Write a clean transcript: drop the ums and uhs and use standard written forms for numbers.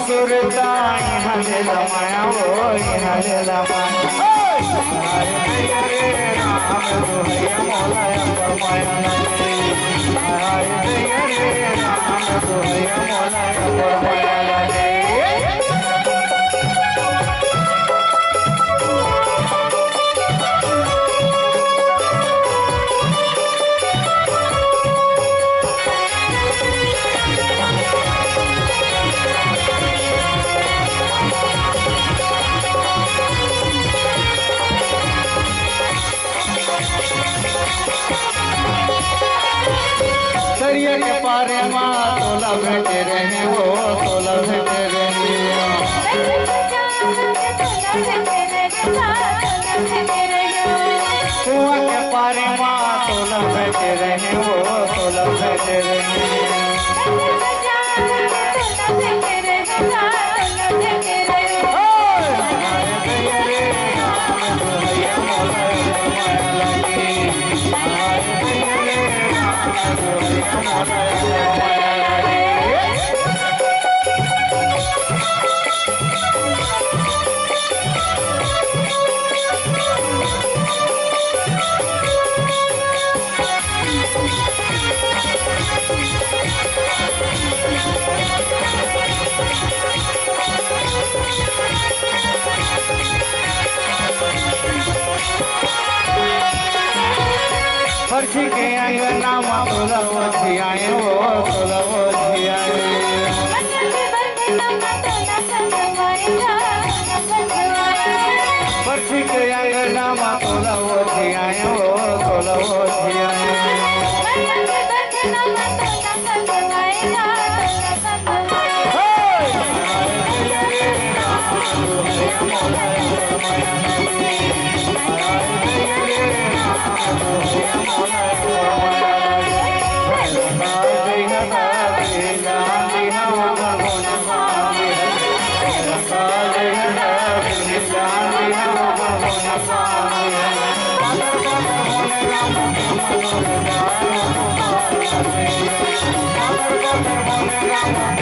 सुरता हरे लमाया वो हरे लमाया हरे राम दुहैया मौलाया फरमाया हरे राम दुहैया मौलाया फरमाया दरिया के पारे माँ तोला बैठे रहे वो तोला बैठे रहे कुआं के पारे माँ तोला बैठे रहे वो तोला बैठे रहे फर्शी के अंगना माँ तोला वो झियाए वो तोला वो झियाए फर्शी के अंगना माँ तोला वो झियाए वो तोला वो झियाए Ram